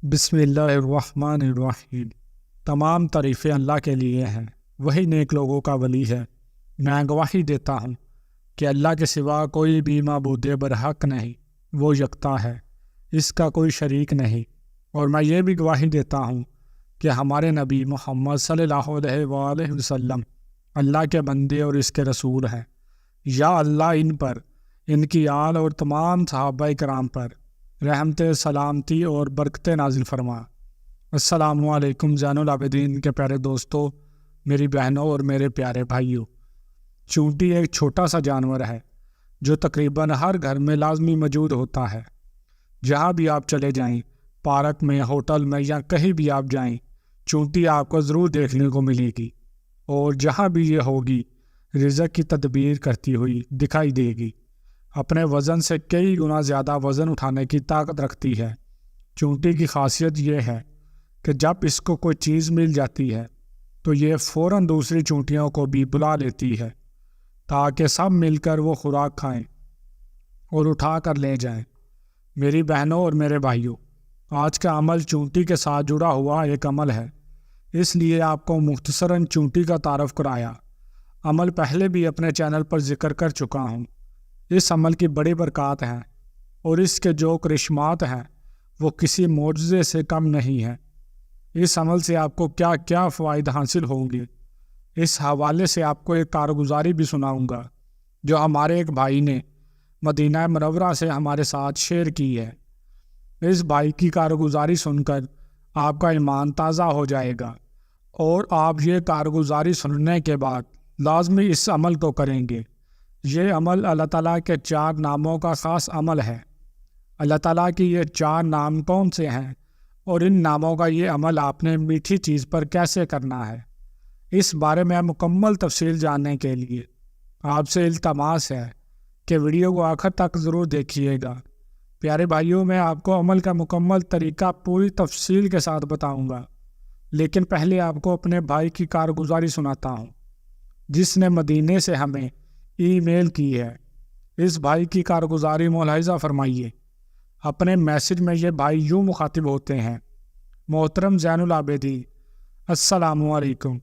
بسم اللہ الرحمن الرحیم۔ تمام تعریفیں اللہ کے لیے ہیں، وہی نیک لوگوں کا ولی ہے۔ میں گواہی دیتا ہوں کہ اللہ کے سوا کوئی بھی معبود برحق نہیں، وہ یکتا ہے، اس کا کوئی شریک نہیں۔ اور میں یہ بھی گواہی دیتا ہوں کہ ہمارے نبی محمد صلی اللہ علیہ وآلہ وسلم اللہ کے بندے اور اس کے رسول ہیں۔ یا اللہ ان پر، ان کی آل اور تمام صحابہ کرام پر رحمت، سلامتی اور برکتیں نازل فرما۔ السلام علیکم زین العابدین کے پیارے دوستوں، میری بہنوں اور میرے پیارے بھائیوں۔ چونٹی ایک چھوٹا سا جانور ہے جو تقریباً ہر گھر میں لازمی موجود ہوتا ہے۔ جہاں بھی آپ چلے جائیں، پارک میں، ہوٹل میں یا کہیں بھی آپ جائیں، چونٹی آپ کو ضرور دیکھنے کو ملے گی، اور جہاں بھی یہ ہوگی رزق کی تدبیر کرتی ہوئی دکھائی دے گی۔ اپنے وزن سے کئی گنا زیادہ وزن اٹھانے کی طاقت رکھتی ہے۔ چونٹی کی خاصیت یہ ہے کہ جب اس کو کوئی چیز مل جاتی ہے تو یہ فوراً دوسری چونٹیوں کو بھی بلا لیتی ہے تاکہ سب مل کر وہ خوراک کھائیں اور اٹھا کر لے جائیں۔ میری بہنوں اور میرے بھائیوں، آج کا عمل چونٹی کے ساتھ جڑا ہوا ایک عمل ہے، اس لیے آپ کو مختصراً چونٹی کا تعارف کرایا۔ عمل پہلے بھی اپنے چینل پر ذکر کر چکا ہوں۔ اس عمل کی بڑی برکات ہیں اور اس کے جو کرشمات ہیں وہ کسی معجزے سے کم نہیں ہیں۔ اس عمل سے آپ کو کیا کیا فوائد حاصل ہوں گے، اس حوالے سے آپ کو ایک کارگزاری بھی سناؤں گا جو ہمارے ایک بھائی نے مدینہ منورہ سے ہمارے ساتھ شیئر کی ہے۔ اس بھائی کی کارگزاری سن کر آپ کا ایمان تازہ ہو جائے گا، اور آپ یہ کارگزاری سننے کے بعد لازمی اس عمل کو کریں گے۔ یہ عمل اللہ تعالیٰ کے 4 ناموں کا خاص عمل ہے۔ اللہ تعالیٰ کی یہ 4 نام کون سے ہیں اور ان ناموں کا یہ عمل آپ نے میٹھی چیز پر کیسے کرنا ہے، اس بارے میں مکمل تفصیل جاننے کے لیے آپ سے التماس ہے کہ ویڈیو کو آخر تک ضرور دیکھیے گا۔ پیارے بھائیوں، میں آپ کو عمل کا مکمل طریقہ پوری تفصیل کے ساتھ بتاؤں گا، لیکن پہلے آپ کو اپنے بھائی کی کارگزاری سناتا ہوں جس نے مدینے سے ہمیں ای میل کی ہے۔ اس بھائی کی کارگزاری ملاحظہ فرمائیے۔ اپنے میسج میں یہ بھائی یوں مخاطب ہوتے ہیں: محترم زین العابدین، السلام علیکم۔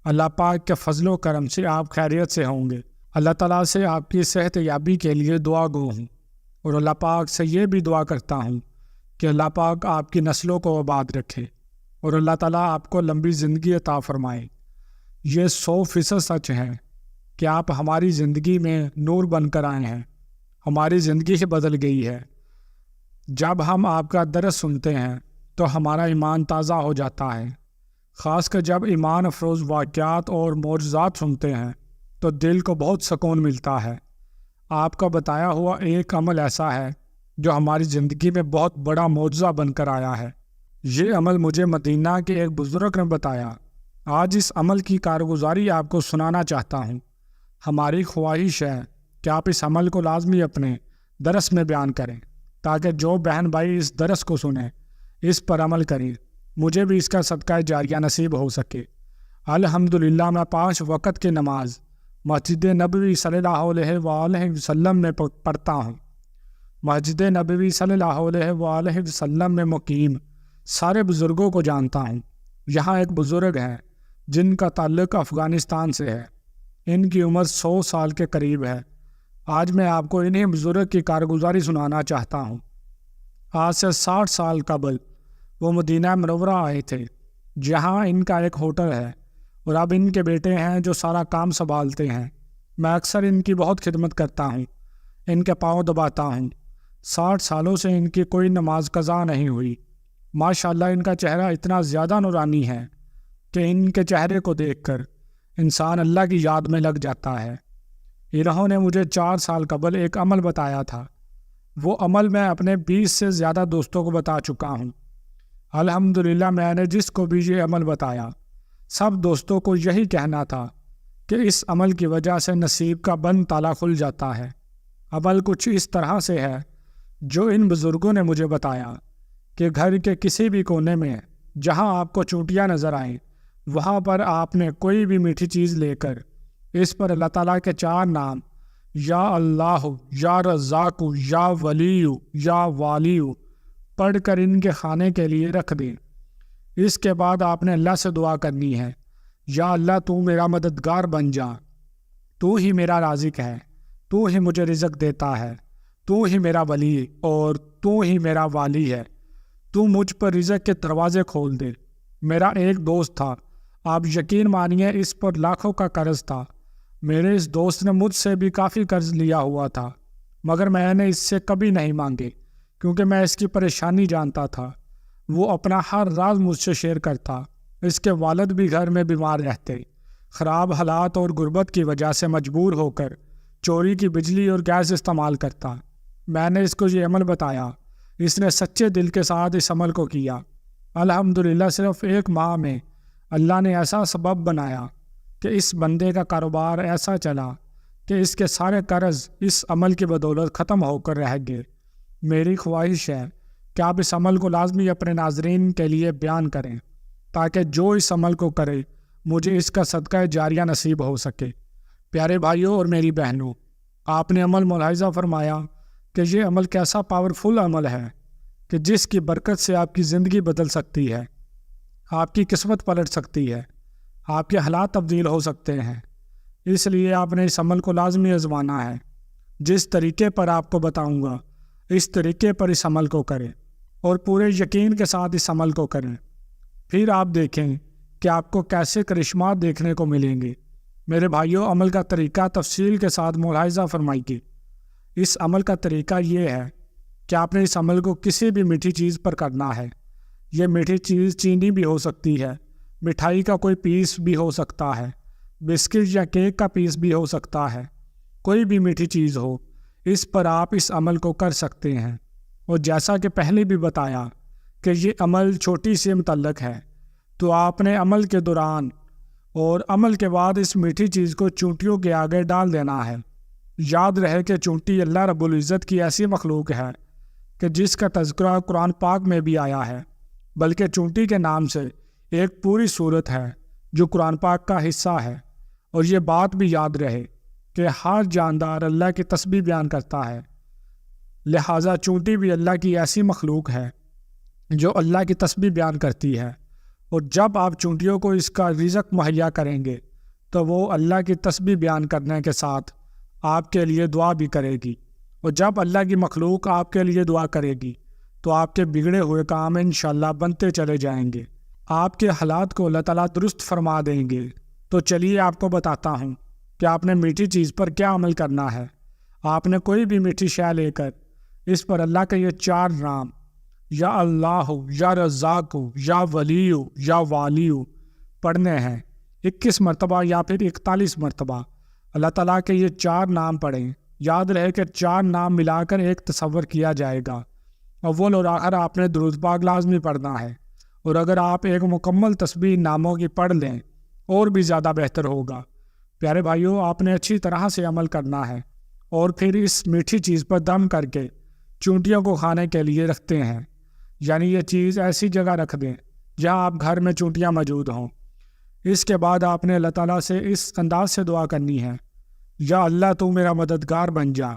اللہ پاک کے فضل و کرم سے آپ خیریت سے ہوں گے۔ اللہ تعالیٰ سے آپ کی صحت یابی کے لیے دعا گو ہوں، اور اللہ پاک سے یہ بھی دعا کرتا ہوں کہ اللہ پاک آپ کی نسلوں کو آباد رکھے اور اللہ تعالیٰ آپ کو لمبی زندگی عطا فرمائے۔ یہ 100% سچ ہے کہ آپ ہماری زندگی میں نور بن کر آئے ہیں۔ ہماری زندگی ہی بدل گئی ہے۔ جب ہم آپ کا درس سنتے ہیں تو ہمارا ایمان تازہ ہو جاتا ہے، خاص کر جب ایمان افروز واقعات اور معجزات سنتے ہیں تو دل کو بہت سکون ملتا ہے۔ آپ کا بتایا ہوا ایک عمل ایسا ہے جو ہماری زندگی میں بہت بڑا معجزہ بن کر آیا ہے۔ یہ عمل مجھے مدینہ کے ایک بزرگ نے بتایا۔ آج اس عمل کی کارگزاری آپ کو سنانا چاہتا ہوں۔ ہماری خواہش ہے کہ آپ اس عمل کو لازمی اپنے درس میں بیان کریں تاکہ جو بہن بھائی اس درس کو سنیں، اس پر عمل کریں، مجھے بھی اس کا صدقہ جاریہ نصیب ہو سکے۔ الحمدللہ میں 5 وقت کی نماز مسجد نبوی صلی اللہ علیہ وآلہ وسلم میں پڑھتا ہوں۔ مسجد نبوی صلی اللہ علیہ وآلہ وسلم میں مقیم سارے بزرگوں کو جانتا ہوں۔ یہاں ایک بزرگ ہیں جن کا تعلق افغانستان سے ہے۔ ان کی عمر 100 سال کے قریب ہے۔ آج میں آپ کو انہیں بزرگ کی کارگزاری سنانا چاہتا ہوں۔ آج سے 60 سال قبل وہ مدینہ منورہ آئے تھے، جہاں ان کا ایک ہوٹل ہے، اور اب ان کے بیٹے ہیں جو سارا کام سنبھالتے ہیں۔ میں اکثر ان کی بہت خدمت کرتا ہوں، ان کے پاؤں دباتا ہوں۔ 60 سالوں سے ان کی کوئی نماز قضا نہیں ہوئی۔ ماشاءاللہ ان کا چہرہ اتنا زیادہ نورانی ہے کہ ان کے چہرے کو دیکھ کر انسان اللہ کی یاد میں لگ جاتا ہے۔ انہوں نے مجھے 4 سال قبل ایک عمل بتایا تھا۔ وہ عمل میں اپنے 20 سے زیادہ دوستوں کو بتا چکا ہوں۔ الحمدللہ میں نے جس کو بھی یہ عمل بتایا، سب دوستوں کو یہی کہنا تھا کہ اس عمل کی وجہ سے نصیب کا بند تالا کھل جاتا ہے۔ عمل کچھ اس طرح سے ہے جو ان بزرگوں نے مجھے بتایا کہ گھر کے کسی بھی کونے میں جہاں آپ کو چونٹیاں نظر آئیں، وہاں پر آپ نے کوئی بھی میٹھی چیز لے کر اس پر اللہ تعالیٰ کے 4 نام یا اللہ، یا رزاق، یا ولی، یا والی پڑھ کر ان کے کھانے کے لیے رکھ دیں۔ اس کے بعد آپ نے اللہ سے دعا کرنی ہے، یا اللہ تو میرا مددگار بن جا، تو ہی میرا رازق ہے، تو ہی مجھے رزق دیتا ہے، تو ہی میرا ولی اور تو ہی میرا والی ہے، تو مجھ پر رزق کے دروازے کھول دے۔ میرا ایک دوست تھا، آپ یقین مانیے اس پر لاکھوں کا قرض تھا۔ میرے اس دوست نے مجھ سے بھی کافی قرض لیا ہوا تھا، مگر میں نے اس سے کبھی نہیں مانگے کیونکہ میں اس کی پریشانی جانتا تھا۔ وہ اپنا ہر راز مجھ سے شیئر کرتا۔ اس کے والد بھی گھر میں بیمار رہتے، خراب حالات اور غربت کی وجہ سے مجبور ہو کر چوری کی بجلی اور گیس استعمال کرتا۔ میں نے اس کو یہ عمل بتایا، اس نے سچے دل کے ساتھ اس عمل کو کیا۔ الحمدللہ صرف 1 ماہ میں اللہ نے ایسا سبب بنایا کہ اس بندے کا کاروبار ایسا چلا کہ اس کے سارے قرض اس عمل کی بدولت ختم ہو کر رہ گئے۔ میری خواہش ہے کہ آپ اس عمل کو لازمی اپنے ناظرین کے لیے بیان کریں تاکہ جو اس عمل کو کرے مجھے اس کا صدقہ جاریہ نصیب ہو سکے۔ پیارے بھائیوں اور میری بہنوں، آپ نے عمل ملاحظہ فرمایا کہ یہ عمل کیسا پاورفل عمل ہے کہ جس کی برکت سے آپ کی زندگی بدل سکتی ہے، آپ کی قسمت پلٹ سکتی ہے، آپ کے حالات تبدیل ہو سکتے ہیں۔ اس لیے آپ نے اس عمل کو لازمی آزمانا ہے۔ جس طریقے پر آپ کو بتاؤں گا اس طریقے پر اس عمل کو کریں اور پورے یقین کے ساتھ اس عمل کو کریں، پھر آپ دیکھیں کہ آپ کو کیسے کرشمات دیکھنے کو ملیں گے۔ میرے بھائیوں، عمل کا طریقہ تفصیل کے ساتھ ملاحظہ فرمائیے۔ اس عمل کا طریقہ یہ ہے کہ آپ نے اس عمل کو کسی بھی میٹھی چیز پر کرنا ہے۔ یہ میٹھی چیز چینی بھی ہو سکتی ہے، مٹھائی کا کوئی پیس بھی ہو سکتا ہے، بسکٹ یا کیک کا پیس بھی ہو سکتا ہے، کوئی بھی میٹھی چیز ہو، اس پر آپ اس عمل کو کر سکتے ہیں۔ اور جیسا کہ پہلے بھی بتایا کہ یہ عمل چھوٹی سے متعلق ہے، تو آپ نے عمل کے دوران اور عمل کے بعد اس میٹھی چیز کو چونٹیوں کے آگے ڈال دینا ہے۔ یاد رہے کہ چونٹی اللہ رب العزت کی ایسی مخلوق ہے کہ جس کا تذکرہ قرآن پاک میں بھی آیا ہے، بلکہ چونٹی کے نام سے ایک پوری صورت ہے جو قرآن پاک کا حصہ ہے۔ اور یہ بات بھی یاد رہے کہ ہر جاندار اللہ کی تسبیح بیان کرتا ہے، لہٰذا چونٹی بھی اللہ کی ایسی مخلوق ہے جو اللہ کی تسبیح بیان کرتی ہے۔ اور جب آپ چونٹیوں کو اس کا رزق مہیا کریں گے تو وہ اللہ کی تسبیح بیان کرنے کے ساتھ آپ کے لیے دعا بھی کرے گی، اور جب اللہ کی مخلوق آپ کے لیے دعا کرے گی تو آپ کے بگڑے ہوئے کام انشاءاللہ بنتے چلے جائیں گے، آپ کے حالات کو اللہ تعالیٰ درست فرما دیں گے۔ تو چلیے آپ کو بتاتا ہوں کہ آپ نے میٹھی چیز پر کیا عمل کرنا ہے۔ آپ نے کوئی بھی میٹھی شے لے کر اس پر اللہ کے یہ 4 نام، یا اللہ، یا رزاق، یا ولی، یا والی پڑھنے ہیں 21 مرتبہ یا پھر 41 مرتبہ۔ اللہ تعالیٰ کے یہ 4 نام پڑھیں۔ یاد رہے کہ 4 نام ملا کر ایک تصور کیا جائے گا۔ اول اور آخر آپ نے درود پاک لازمی پڑھنا ہے، اور اگر آپ ایک مکمل تسبیح ناموں کی پڑھ لیں اور بھی زیادہ بہتر ہوگا۔ پیارے بھائیوں، آپ نے اچھی طرح سے عمل کرنا ہے، اور پھر اس میٹھی چیز پر دم کر کے چونٹیوں کو کھانے کے لیے رکھتے ہیں، یعنی یہ چیز ایسی جگہ رکھ دیں جہاں آپ گھر میں چونٹیاں موجود ہوں۔ اس کے بعد آپ نے اللہ تعالیٰ سے اس انداز سے دعا کرنی ہے، یا اللہ تو میرا مددگار بن جا،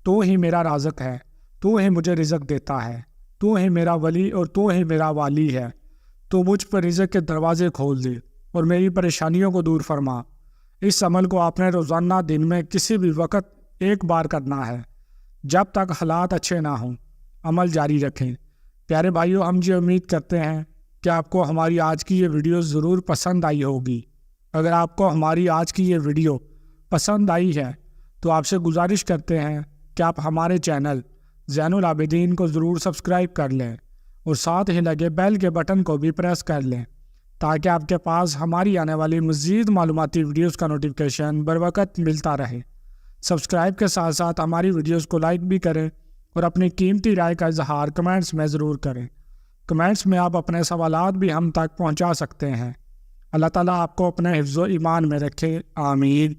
تو ہی میرا رازق ہے، تو ہی مجھے رزق دیتا ہے، تو ہی میرا ولی اور تو ہی میرا والی ہے، تو مجھ پر رزق کے دروازے کھول دے اور میری پریشانیوں کو دور فرما۔ اس عمل کو آپ نے روزانہ دن میں کسی بھی وقت ایک بار کرنا ہے جب تک حالات اچھے نہ ہوں۔ عمل جاری رکھیں۔ پیارے بھائیوں، ہم یہ امید کرتے ہیں کہ آپ کو ہماری آج کی یہ ویڈیو ضرور پسند آئی ہوگی۔ اگر آپ کو ہماری آج کی یہ ویڈیو پسند آئی ہے تو آپ سے گزارش کرتے ہیں کہ آپ ہمارے چینل زین العابدین کو ضرور سبسکرائب کر لیں اور ساتھ ہی لگے بیل کے بٹن کو بھی پریس کر لیں تاکہ آپ کے پاس ہماری آنے والی مزید معلوماتی ویڈیوز کا نوٹیفیکیشن بروقت ملتا رہے۔ سبسکرائب کے ساتھ ساتھ ہماری ویڈیوز کو لائک بھی کریں اور اپنی قیمتی رائے کا اظہار کمنٹس میں ضرور کریں۔ کمنٹس میں آپ اپنے سوالات بھی ہم تک پہنچا سکتے ہیں۔ اللہ تعالیٰ آپ کو اپنے حفظ و ایمان میں رکھے، آمین۔